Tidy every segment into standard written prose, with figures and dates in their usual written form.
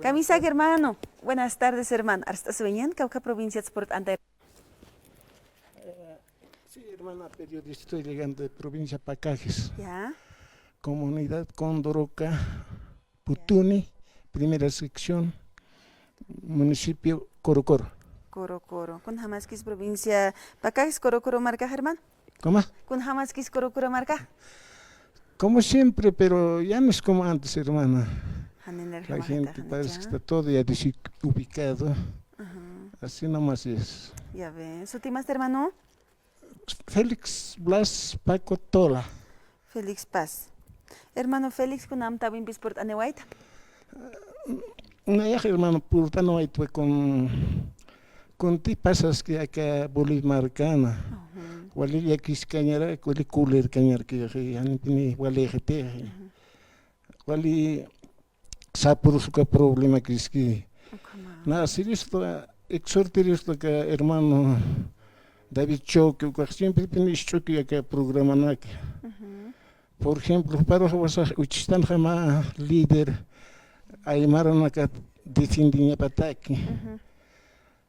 Camisa hermano, buenas tardes hermano. ¿Estás bien? Cauca provincia de Sport Ante. Sí, hermana periodista, estoy llegando de provincia Pacajes, Ya, comunidad Condoroca, ya. Putuni, primera sección, municipio Corocoro. Coro Coro. Kun Hamaskis provincia Pacais Coro Coro marca hermano. ¿Cómo? Kun Hamaskis Coro Coro marca. Como siempre, pero ya no es como antes, hermana. Hanener La Hamajeta gente parece que Hanecha. está todo ya desubicado, Ajá. así nomás es. Ya ves. ¿Su timas hermano? Félix Blas Paco Tola. Félix Paz. Hermano Félix kun am tabin Sport Anewaita. Una hija, hermano, purtano ahí fue con ti pasas que acá Bolimarcana. Ajá. Wali ya kis cañara, wali cooler cañar que han tini wali GT. Wali sapur suka problema que Ukama. na siristo exhortiristo que hermano David Choque, que siempre tiene choque acá programa na. Ajá. Por ejemplo, para was uchistan jama líder aymaran acá defendinya pataki. Ajá.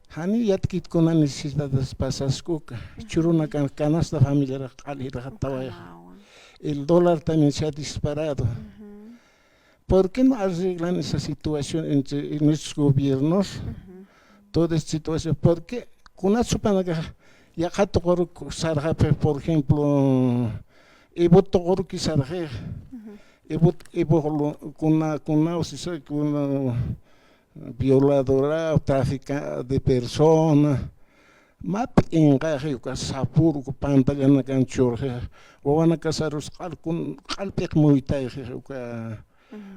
Hani yatkit con necesidades pasas coca. Churuna canasta familiar ali ratawaya. Ukama. El dólar también se ha disparado. Ajá. ¿Por qué no arreglan esa situación entre nuestros gobiernos? Ajá. Toda esta situación, porque con una supanaga ya jato sarjape, por ejemplo, ebo togoro ki sarje, ebo con una violadora o tráfico de personas. Map engaje ka sapur ko pantalla na kan chorje o wana kasarus qalkun qalpek muitay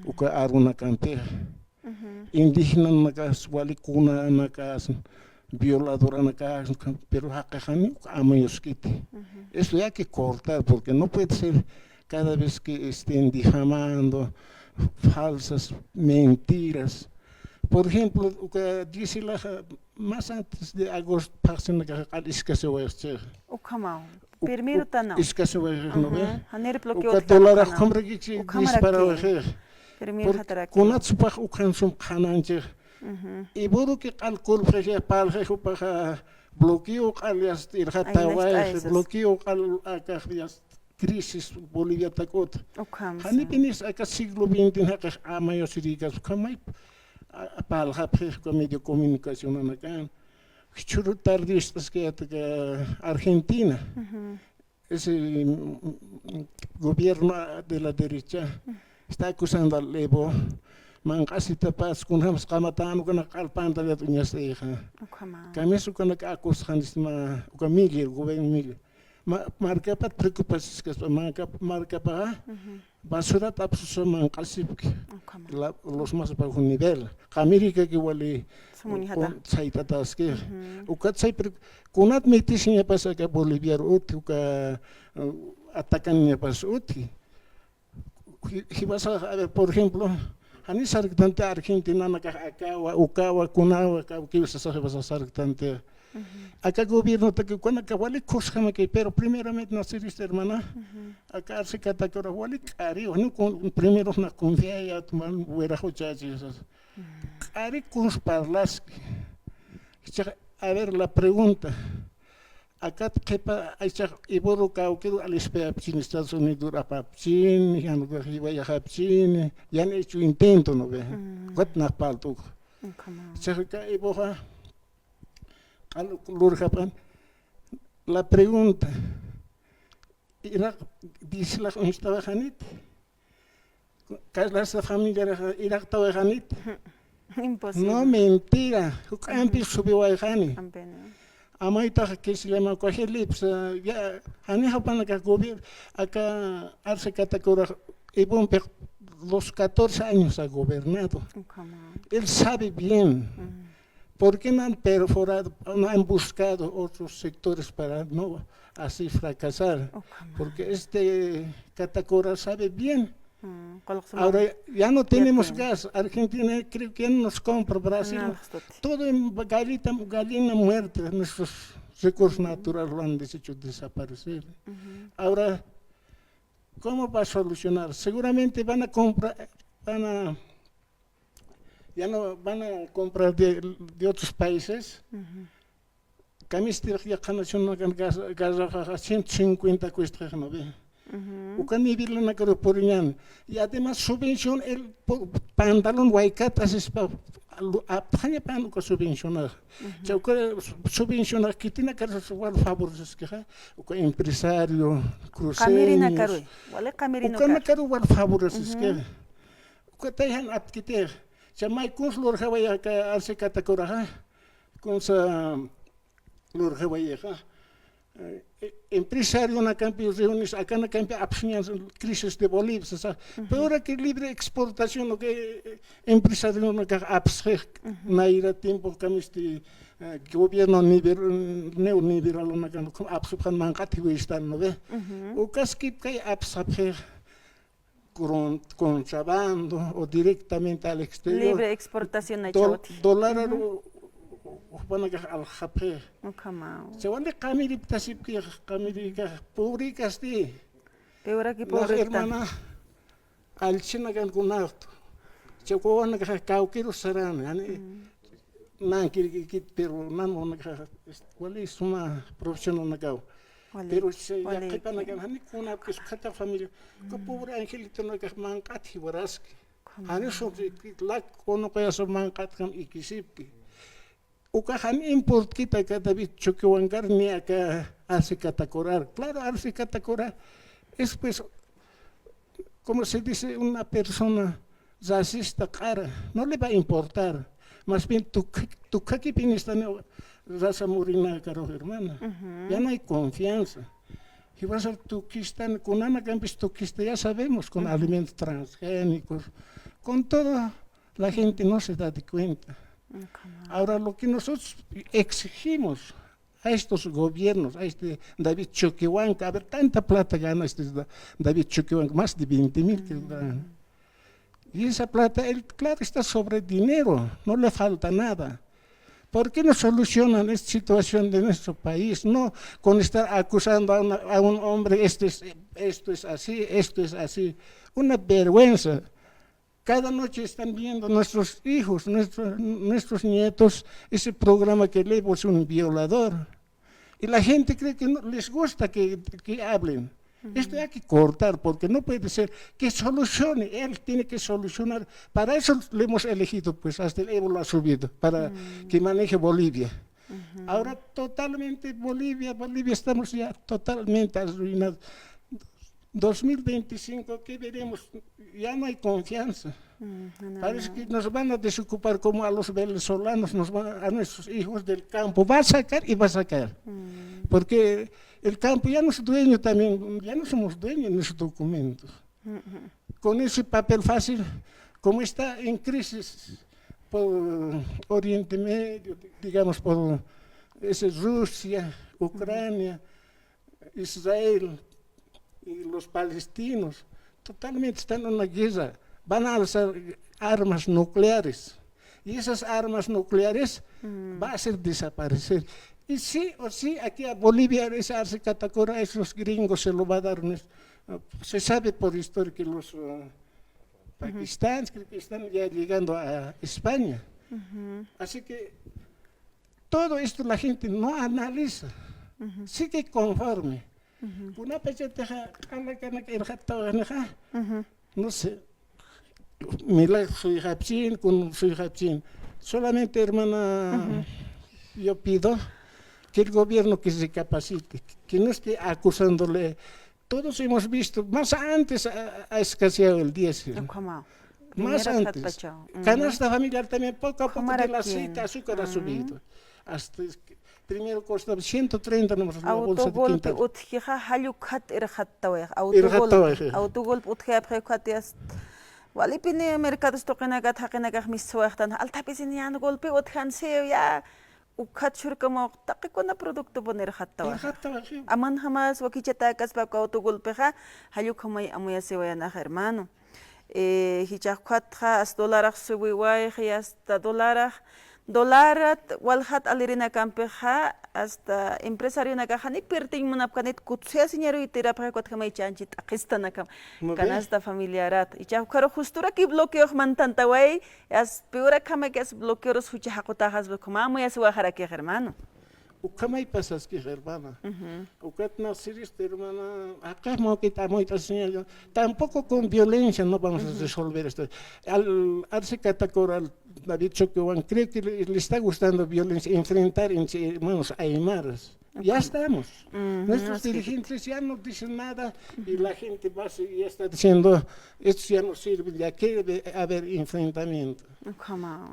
uka aruna kante indígena nakas wali kuna nakas violadora nakas pero haqqani amayuskiti eso ya que cortar porque no puede ser cada vez que estén difamando falsas mentiras. Por ejemplo, dice más antes de agosto, pasando que se va a hacer. Ukama. Primero tanao. Escaso va a hacer, ¿no ve? Haner O bloqueo. que dólar a comprar que se dispara va a hacer. Primero Por hataraki. con la tsupa ukan sum khananche. Y bodo que alcohol freje pal jejo para bloqueo alias irhatawai, bloqueo al acarias crisis Bolivia takot. Ukama. Hani pinis acá siglo XX haka amayo sirigas kamay. Para el medio de comunicación acá, churro tardistas que Argentina, ese gobierno de la derecha está acusando al Evo, man casi tapas con hams kamatano con la calpanta de tuña seja. Camiso con la acusan estima ucamille el gobierno mille. Marca para preocupaciones que marca para basura tapos man casi los más bajo nivel. América que wali saitatas que ukat sai kunat metisinya pasa que Bolivia uti uka atacan pas uti. Si vas a ver, por ejemplo, ani sargtante Argentina naka akawa ukawa kunawa que vas a sargtante. Acá gobierno te que cuando acabale cosa que pero primeramente no se dice hermana acá se cata que ahora wali cari o no primero una confía ya tomar huera hochachis cari con parlas a ver la pregunta acá que pa aicha iboro ka o que al espera en Estados Unidos a papchin ya no que vaya a papchin ya han hecho intento no ve what na palto se que ibora la pregunta, dice la estaba Janit, la familia Irak estaba Janit. Imposible. No, mentira, Campi subió a Jani. Amaita que se llama Coagelips, ya, Aneja Panaca gobierno, acá Arce Catacora, y los 14 años ha gobernado. Él sabe bien. ¿Por qué no han perforado, no han buscado otros sectores para no así fracasar? Porque este Catacora sabe bien. Ahora ya no tenemos gas. Argentina creo que no nos compra. Brasil, todo en gallina muerta. Nuestros recursos naturales lo han deshecho desaparecer. Ahora, ¿cómo va a solucionar? Seguramente van a comprar, van a ya no van a comprar de otros países. Camiseta ya canción gaza 150 cuesta no ve. Ukan ni bilan na karo porinyan. Y además subvención el pantalón waikata es pa apanya pan ko subvencionar. Ya ko subvencionar kitina karo wal favores que o empresario Kamirina cruceños. karo. Wala kamirino Ukan na karo. karo wal favores que. Ko tayan apkiter. Ya mai kunslor hawaya ka arse katakora con sa lor hawaya empresario na campo reúnes acá na campo absinhas crisis de Bolivia sa pero que libre exportación o que empresario na absre na ira tempo kamisti gobierno neoliberal na kan absukan mangkati wistan no ve o kaskip kay absapre contrabando o directamente al exterior Libre exportación na chauti. dólar van a al Japón. Ukamao. Se van de camiri tasip que camiri que pobre casti. Peor aquí La pobre hermana al china gan kunauto. Se ko van a cauquero saran, yani nan que pero nan van a wali suma profesional na gau. Pero se ya que pan gan hani kuna que su kata familia. Ko pobre angelito na ka mangkat hibaraski. Hani so la kono ko ya so mangkat kam ikisipki. Ukahan import kita kata bicho que wangarni acá hace catacorar. Claro, hace catacorar. Es pues, como se dice, una persona racista cara, no le va a importar. Más bien, tu kaki pinista raza morina, caro hermana. Ya no hay confianza. Y vas a tuquista, con Ana Campis tuquista, ya sabemos, con alimentos transgénicos, con todo, la gente no se da de cuenta. Ahora lo que nosotros exigimos a estos gobiernos, a este David Choquehuanca, a ver, tanta plata gana este David Choquehuanca, más de 20,000 que gana. Y esa plata, él, claro, está sobre dinero, no le falta nada. ¿Por qué no solucionan esta situación de nuestro país? No con estar acusando a un hombre, esto es así, esto es así. Una vergüenza. Cada noche están viendo nuestros hijos, nuestros nietos, ese programa que Levo es un violador. Y la gente cree que no les gusta que hablen. Esto hay que cortar porque no puede ser que solucione, él tiene que solucionar. Para eso le hemos elegido, pues hasta el Evo lo ha subido, para que maneje Bolivia. Ahora totalmente Bolivia estamos ya totalmente arruinados. 2025, ¿qué veremos? Ya no hay confianza. Parece que nos van a desocupar como a los venezolanos, a nuestros hijos del campo. Va a sacar y va a sacar. Porque el campo ya no es dueño también, ya no somos dueños de esos documentos. Con ese papel fácil, como está en crisis por Oriente Medio, digamos por Rusia, Ucrania, Israel, y los palestinos totalmente están en una guerra, van a alzar armas nucleares y esas armas nucleares van a hacer desaparecer. Y sí o sí, aquí a Bolivia esa arce catacora, esos gringos se lo va a dar. Se sabe por historia que los pakistaníes que están ya llegando a España. Así que todo esto la gente no analiza, sigue conforme. Una pecheta no sé, mira soy Japsin con soy Japsin. Solamente, hermana, yo pido que el gobierno que se capacite, que no esté acusándole. Todos hemos visto, más antes ha escaseado el diésel. Más antes. Canasta familiar también poco a poco el aceite, azúcar ha subido. Hasta primero costaba 130 nomás la bolsa de quintal. Autogolpe utjea prekatias. Walipini mercados toqenagat haqenagat missuaqtan altapisiñan golpe utjan seo ya ukachur como taqikuna producto poner hattawa. Aman jamás wakichatakas pa autogolpeja hayukamay amuya sewayana hermano. Hichaqatja $1 subiway hasta $. dolarat walhat alirina campeja hasta empresario nakaja ni perting munapkanit kutsia señero itira para kuat kama ichanchit akistana kam canasta familiarat icha karo justura ki bloqueo mantanta way as peora kama que es bloqueos fucha hakotajas como amo ya suajara que hermano. Ukamay pasas que hermana. Ukat no siris hermana. Acá mo kita mo señor. Tampoco con violencia no vamos a resolver esto. Al Arce Catacoral David Choquehuan creo que le está gustando violencia, enfrentar entre hermanos aymaras. Ya estamos. Nuestros dirigentes ya no dicen nada y la gente va y está diciendo esto ya no sirve, ya quiere haber enfrentamiento.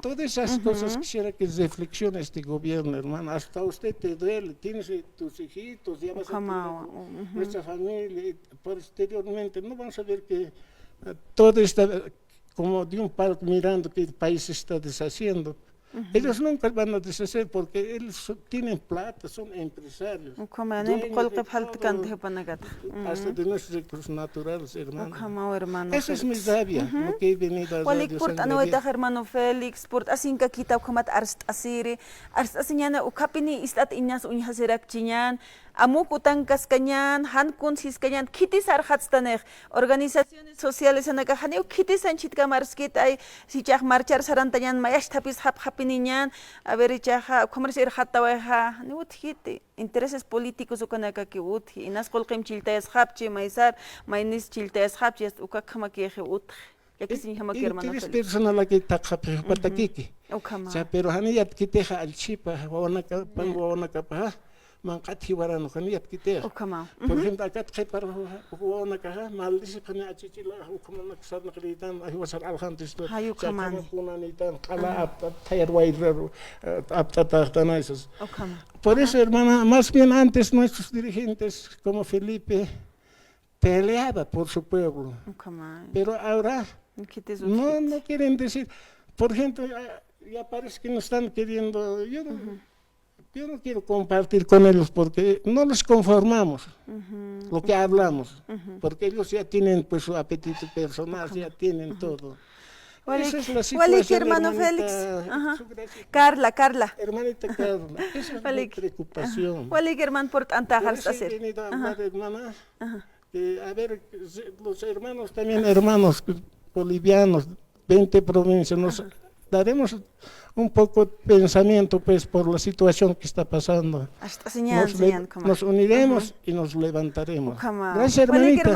Todas esas cosas quisiera que reflexione este gobierno, hermano. Hasta usted te duele, tienes tus hijitos, ya vas a tener nuestra familia. Posteriormente no vamos a ver que todo está como de un parque mirando que el país se está deshaciendo. Ellos nunca van a deshacer porque ellos tienen plata, son empresarios. Hasta de nuestros recursos naturales, hermano. Esa es mi rabia, lo que he venido a dar. Hermano Félix, por así que quita comat arst asiri, arst asiñana ukapini istat iñas uñhaserak chiñan, amuk utankas kañan, hankun siscañan, kitis arhatstanej, organizaciones sociales anakajani, kitis anchitka marskit ay, si chaj marchar sarantañan, mayash tapis hapiniñan, a ver chaja, comerciar hataweja, ni uthiti. Intereses políticos ukanaka ki uthi, inas kolqim chiltayas hapchi, maizar, mainis chiltayas hapchi, ukakama kieje uthi. Interés personal aquí takhapi patakiki. Pero haniyat kiteja al chipa, wanaka pan wanaka pa. Mangkati warano kaniyat kiteja. Por ejemplo, acá tkhepar wanaka maldice pana achichila hukuma naksar nakritan ahwasar alhantis to. Sakama punanitan kala apta tayar waidrar apta tartanaisos. Por eso, hermana, más bien antes nuestros dirigentes como Felipe peleaba por su pueblo. Pero ahora no quieren decir, por ejemplo, ya parece que no están queriendo, yo no quiero compartir con ellos porque no les conformamos lo que hablamos, porque ellos ya tienen pues su apetito personal, ya tienen todo. Esa es la situación, hermano Félix. Carla. Hermanita Carla, esa es mi preocupación. Hermano, por antajas hacer. He venido a hablar, hermana, que, a ver, los hermanos también, hermanos bolivianos, 20 provincias, nos daremos un poco de pensamiento pues por la situación que está pasando. Nos uniremos y nos levantaremos. Gracias, hermanita.